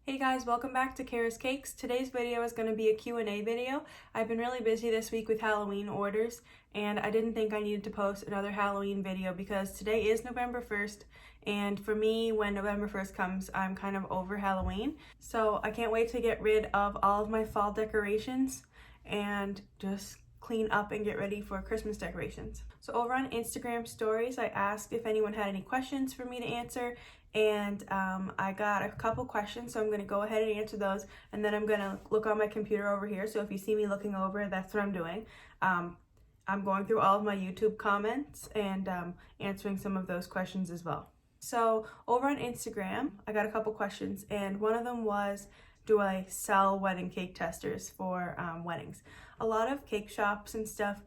Hey guys, welcome back to Cara's Cakes. Today's video is going to be a Q&A video. I've been really busy this week with Halloween orders, and I didn't think I needed to post another Halloween video because today is November 1st, and for me, when November 1st comes, I'm kind of over Halloween. So I can't wait to get rid of all of my fall decorations and just clean up and get ready for Christmas decorations. So over on Instagram stories, I asked if anyone had any questions for me to answer, and I got a couple questions, so I'm going to go ahead and answer those, and then I'm going to look on my computer over here. So if you see me looking over, that's what I'm doing. I'm going through all of my YouTube comments and answering some of those questions as well. So over on Instagram, I got a couple questions, and one of them was, do I sell wedding cake testers for weddings? A lot of cake shops and stuff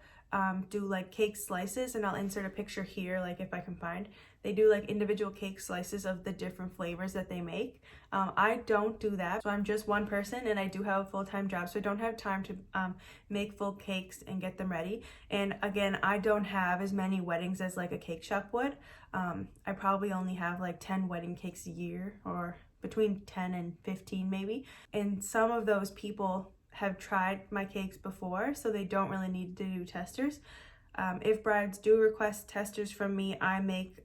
do like cake slices, and I'll insert a picture here, like if I can find. They do like individual cake slices of the different flavors that they make. I don't do that, so I'm just one person and I do have a full-time job, so I don't have time to make full cakes and get them ready. And again, I don't have as many weddings as like a cake shop would. I probably only have like 10 wedding cakes a year, or between 10 and 15 maybe. And some of those people have tried my cakes before, so they don't really need to do testers. If brides do request testers from me, I make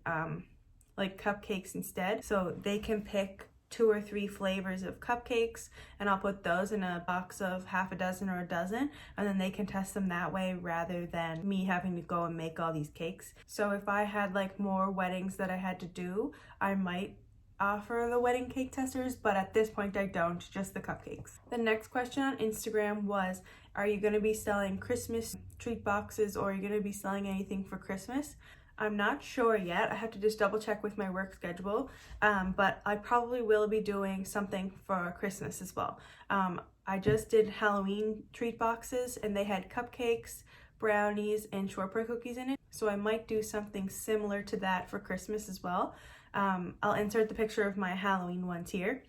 like cupcakes instead, so they can pick 2 or 3 flavors of cupcakes, and I'll put those in a box of half a dozen or a dozen, and then they can test them that way rather than me having to go and make all these cakes. So if I had like more weddings that I had to do, I might offer the wedding cake testers, but at this point I don't, just the cupcakes. The next question on Instagram was, are you going to be selling Christmas treat boxes, or are you going to be selling anything for Christmas? I'm not sure yet. I have to just double check with my work schedule, but I probably will be doing something for Christmas as well. I just did Halloween treat boxes, and they had cupcakes, brownies, and shortbread cookies in it, so I might do something similar to that for Christmas as well. I'll insert the picture of my Halloween ones here.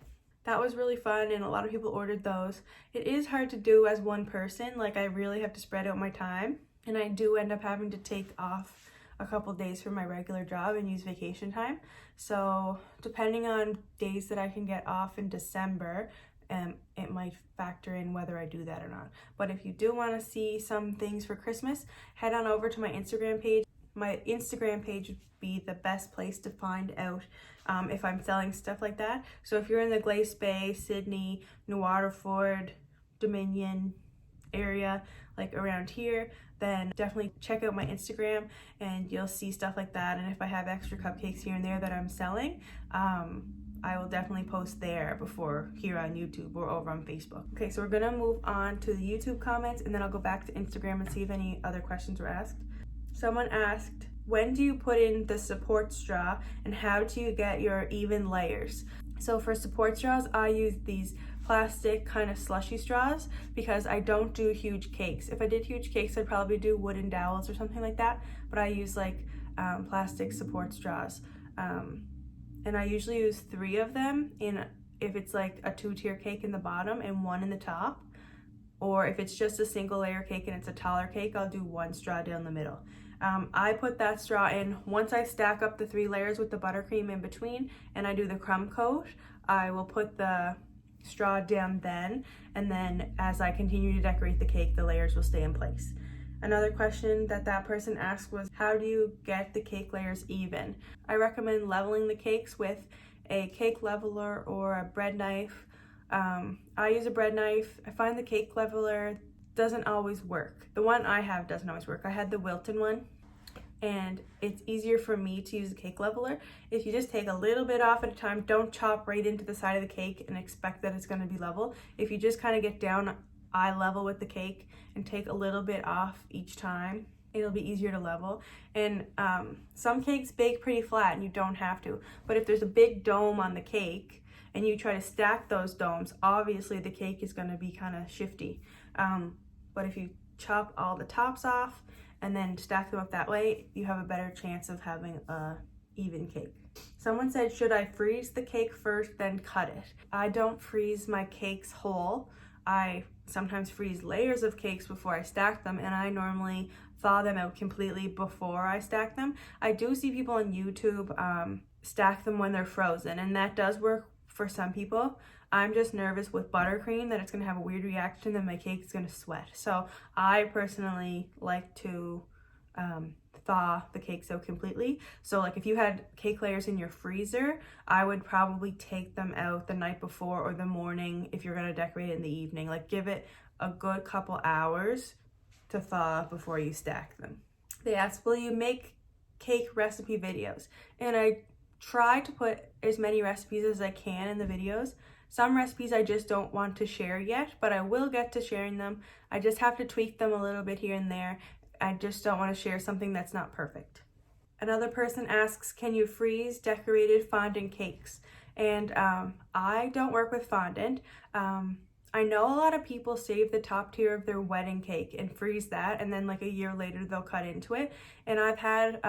That was really fun, and a lot of people ordered those. It is hard to do as one person, like I really have to spread out my time, and I do end up having to take off a couple days from my regular job and use vacation time. So depending on days that I can get off in December, it might factor in whether I do that or not. But if you do want to see some things for Christmas, head on over to my Instagram page. My Instagram page would be the best place to find out if I'm selling stuff like that. So if you're in the Glace Bay, Sydney, New Waterford, Dominion area, like around here, then definitely check out my Instagram and you'll see stuff like that. And if I have extra cupcakes here and there that I'm selling, I will definitely post there before here on YouTube or over on Facebook. Okay, so we're gonna move on to the YouTube comments, and then I'll go back to Instagram and see if any other questions were asked. Someone asked, when do you put in the support straw, and how do you get your even layers? So for support straws, I use these plastic kind of slushy straws because I don't do huge cakes. If I did huge cakes, I'd probably do wooden dowels or something like that, but I use like plastic support straws. And I usually use 3 of them if it's like a 2-tier cake in the bottom and 1 in the top. Or if it's just a single layer cake and it's a taller cake, I'll do 1 straw down the middle. I put that straw in once I stack up the 3 layers with the buttercream in between, and I do the crumb coat. I will put the straw down then, and then as I continue to decorate the cake, the layers will stay in place. Another question that person asked was, how do you get the cake layers even? I recommend leveling the cakes with a cake leveler or a bread knife. I use a bread knife. I find the cake leveler doesn't always work. The one I have doesn't always work. I had the Wilton one, and it's easier for me to use a cake leveler. If you just take a little bit off at a time, don't chop right into the side of the cake and expect that it's going to be level. If you just kind of get down eye level with the cake and take a little bit off each time, it'll be easier to level. And some cakes bake pretty flat and you don't have to, but if there's a big dome on the cake and you try to stack those domes, obviously the cake is going to be kind of shifty. But if you chop all the tops off and then stack them up that way, you have a better chance of having a even cake. Someone said, should I freeze the cake first then cut it? I don't freeze my cakes whole. I sometimes freeze layers of cakes before I stack them, and I normally thaw them out completely before I stack them. I do see people on YouTube stack them when they're frozen, and that does work for some people. I'm just nervous with buttercream that it's going to have a weird reaction and my cake's going to sweat. So I personally like to thaw the cakes out completely. So like if you had cake layers in your freezer, I would probably take them out the night before or the morning if you're going to decorate it in the evening. Like give it a good couple hours to thaw before you stack them. They asked, will you make cake recipe videos? And I try to put as many recipes as I can in the videos. Some recipes I just don't want to share yet, but I will get to sharing them. I just have to tweak them a little bit here and there. I just don't want to share something that's not perfect. Another person asks, can you freeze decorated fondant cakes? And I don't work with fondant. I know a lot of people save the top tier of their wedding cake and freeze that, and then like a year later they'll cut into it. And I've had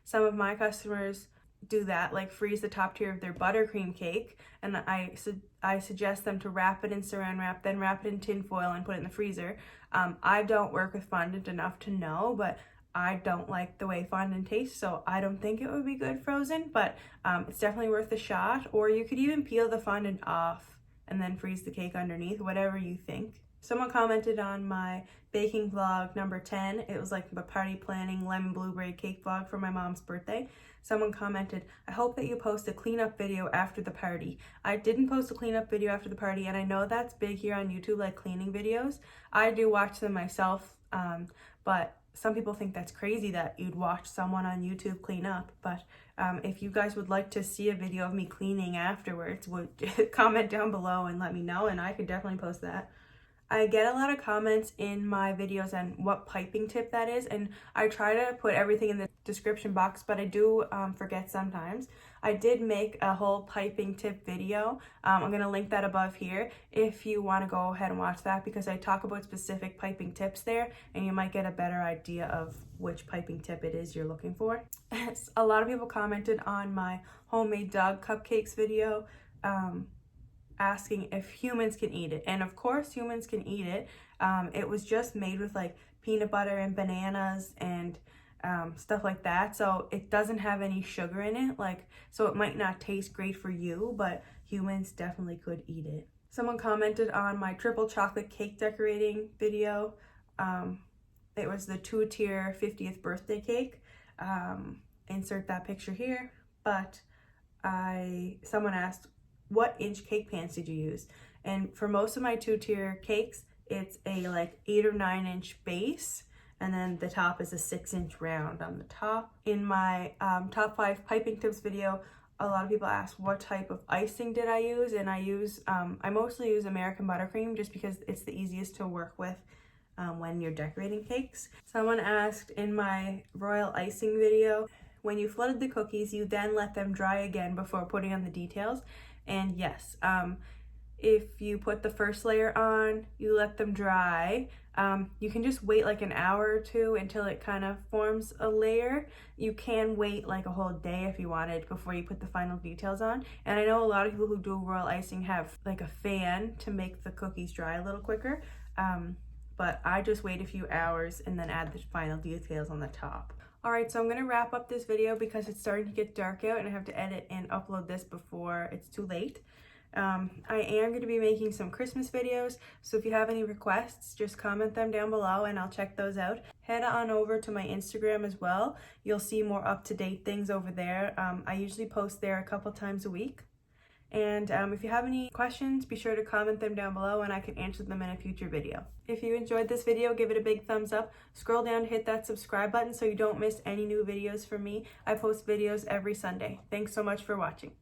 some of my customers do that, like freeze the top tier of their buttercream cake, and I suggest them to wrap it in saran wrap, then wrap it in tin foil and put it in the freezer. I don't work with fondant enough to know, but I don't like the way fondant tastes, so I don't think it would be good frozen, but it's definitely worth a shot. Or you could even peel the fondant off and then freeze the cake underneath, whatever you think. Someone commented on my baking vlog number 10. It was like the party planning lemon blueberry cake vlog for my mom's birthday. Someone commented, I hope that you post a cleanup video after the party. I didn't post a cleanup video after the party, and I know that's big here on YouTube, like cleaning videos. I do watch them myself, but some people think that's crazy that you'd watch someone on YouTube clean up. But if you guys would like to see a video of me cleaning afterwards, would comment down below and let me know, and I could definitely post that. I get a lot of comments in my videos on what piping tip that is, and I try to put everything in the description box, but I do forget sometimes. I did make a whole piping tip video. I'm going to link that above here if you want to go ahead and watch that, because I talk about specific piping tips there, and you might get a better idea of which piping tip it is you're looking for. A lot of people commented on my homemade dog cupcakes video, asking if humans can eat it, and of course humans can eat it. It was just made with like peanut butter and bananas and stuff like that, so it doesn't have any sugar in it, like, so it might not taste great for you, but humans definitely could eat it. Someone commented on my triple chocolate cake decorating video. It was the 2-tier 50th birthday cake. Insert that picture here. But someone asked, what inch cake pans did you use? And for most of my 2-tier cakes, it's a like 8 or 9 inch base, and then the top is a 6-inch round on the top. In my top 5 piping tips video, a lot of people ask what type of icing did I use, and I mostly use American buttercream just because it's the easiest to work with when you're decorating cakes. Someone asked in my royal icing video, when you flooded the cookies, you then let them dry again before putting on the details. And yes, if you put the first layer on, you let them dry. You can just wait like an hour or two until it kind of forms a layer. You can wait like a whole day if you wanted before you put the final details on. And I know a lot of people who do royal icing have like a fan to make the cookies dry a little quicker. But I just wait a few hours and then add the final details on the top. Alright, so I'm going to wrap up this video because it's starting to get dark out and I have to edit and upload this before it's too late. I am going to be making some Christmas videos, so if you have any requests, just comment them down below and I'll check those out. Head on over to my Instagram as well. You'll see more up-to-date things over there. I usually post there a couple times a week. And if you have any questions, be sure to comment them down below and I can answer them in a future video. If you enjoyed this video, give it a big thumbs up. Scroll down to hit that subscribe button so you don't miss any new videos from me. I post videos every Sunday. Thanks so much for watching.